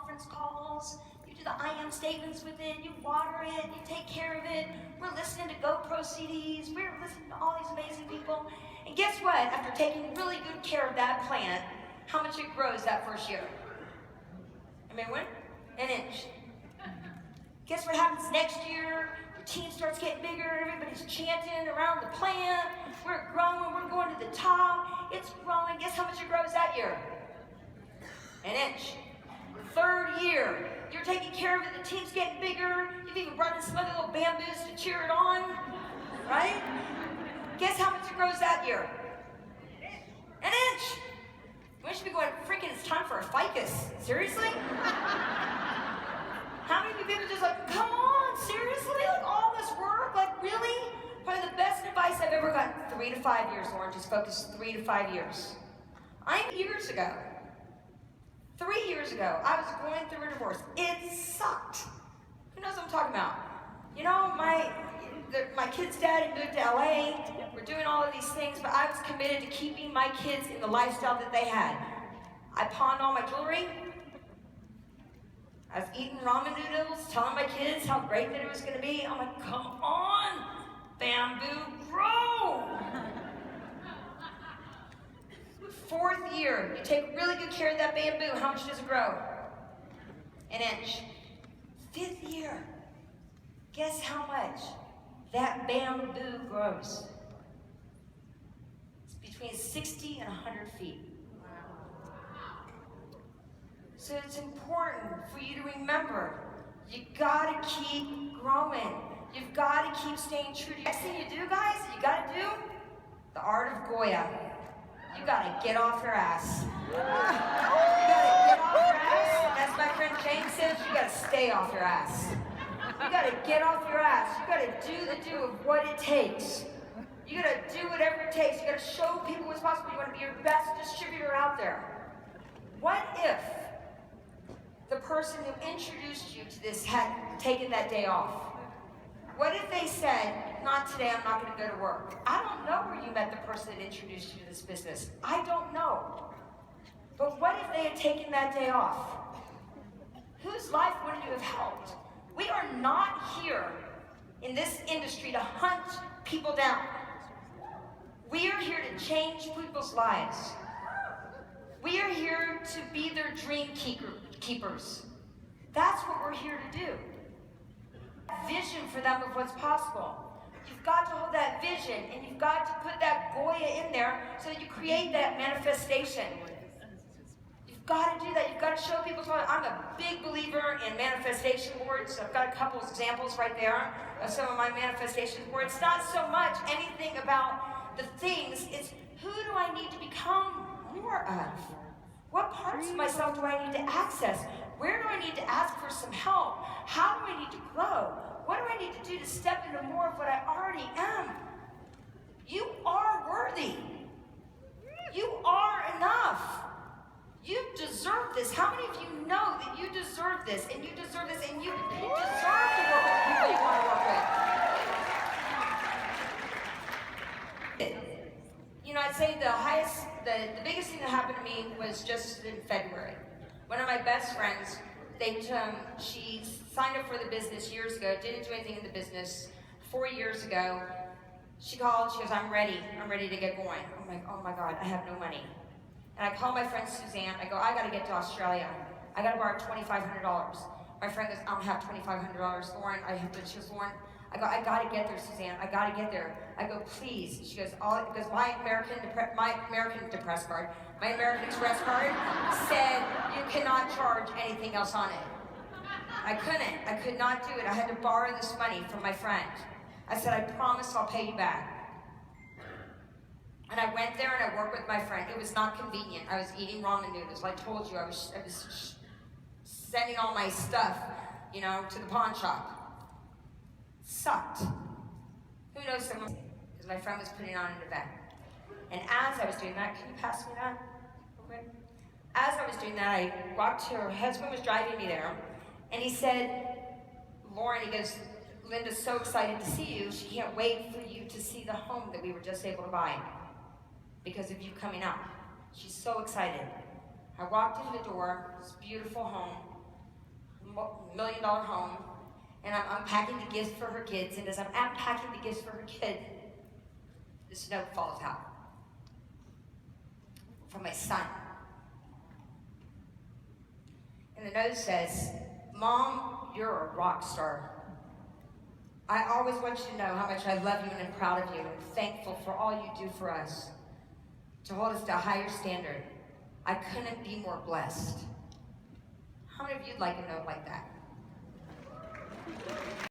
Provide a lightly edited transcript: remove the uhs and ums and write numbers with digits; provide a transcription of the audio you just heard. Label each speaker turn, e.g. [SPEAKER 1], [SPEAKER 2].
[SPEAKER 1] conference calls, you do the I am statements with it, you water it, you take care of it. We're listening to GoPro CDs, we're listening to all these amazing people. And guess what? After taking really good care of that plant, how much it grows that first year? I mean, what? An inch. Guess what happens next year? The team starts getting bigger, everybody's chanting around the plant. We're growing, we're going to the top. It's growing. Guess how much it grows that year? An inch. Third year, you're taking care of it, the team's getting bigger. You've even brought in some other little bamboos to cheer it on, right? Guess how much it grows that year? An inch. We should be going, freaking, it's time for a ficus. Seriously? How many people just like, come on, seriously? Like all this work? Like really? Probably the best advice I've ever gotten. 3 to 5 years, Loren, just focus 3 to 5 years. Years ago, 3 years ago, I was going through a divorce. It sucked. Who knows what I'm talking about? You know, my kid's dad had moved to LA. We're doing all of these things, but I was committed to keeping my kids in the lifestyle that they had. I pawned all my jewelry. I was eating ramen noodles, telling my kids how great that it was going to be. I'm like, come on, bamboo, grow. 4th year, you take really good care of that bamboo. How much does it grow? An inch. 5th year, guess how much that bamboo grows? It's between 60 and 100 feet. So it's important for you to remember, you gotta keep growing. You've gotta keep staying true to you. Next thing you do, guys, you gotta do the art of Goya. You gotta get off your ass. You gotta get off your ass. As my friend James says, you gotta stay off your ass. You gotta get off your ass. You gotta do the do of what it takes. You gotta do whatever it takes. You gotta show people what's possible. You wanna be your best distributor out there. What if the person who introduced you to this had taken that day off? What if they said, not today, I'm not going to go to work? I don't know where you met the person that introduced you to this business. I don't know. But what if they had taken that day off? Whose life would you have helped? We are not here in this industry to hunt people down. We are here to change people's lives. We are here to be their dream keepers. That's what we're here to do. Vision for them of what's possible. You've got to hold that vision and you've got to put that Goya in there so that you create that manifestation. You've got to do that. You've got to show people. I'm a big believer in manifestation boards. I've got a couple of examples right there of some of my manifestation boards. It's not so much anything about the things, it's who do I need to become more of? What parts of myself do I need to access? Where do I need to ask for some help? How do I need to grow? What do I need to do to step into more of what I already am? You are worthy. You are enough. You deserve this. How many of you know that you deserve this, and you deserve this, and you deserve to work with the people you want to work with? You know, I'd say the biggest thing that happened to me was just in February. One of my best friends, she signed up for the business years ago, didn't do anything in the business. 4 years ago, she called, she goes, I'm ready to get going. I'm like, oh my God, I have no money. And I called my friend Suzanne, I go, I gotta get to Australia. I gotta borrow $2,500. My friend goes, I don't have $2,500, Loren, she goes, Loren, I go, I gotta get there, Suzanne, I gotta get there. I go, please. She goes, my American Express card said you cannot charge anything else on it. I could not do it. I had to borrow this money from my friend. I said, I promise I'll pay you back. And I went there and I worked with my friend. It was not convenient. I was eating ramen noodles. I told you, I was sending all my stuff, to the pawn shop. Sucked. Who knows someone? Because my friend was putting on an event. And as I was doing that, can you pass me that real quick? As I was doing that, I walked to her husband was driving me there, and he said, Loren, he goes, Linda's so excited to see you. She can't wait for you to see the home that we were just able to buy because of you coming out. She's so excited. I walked into the door, this beautiful home, $1 million home, and I'm unpacking the gifts for her kids, and as I'm unpacking the gifts for her kid, this note falls out from my son. And the note says, "Mom, you're a rock star. I always want you to know how much I love you and am proud of you and thankful for all you do for us to hold us to a higher standard. I couldn't be more blessed." How many of you'd like a note like that?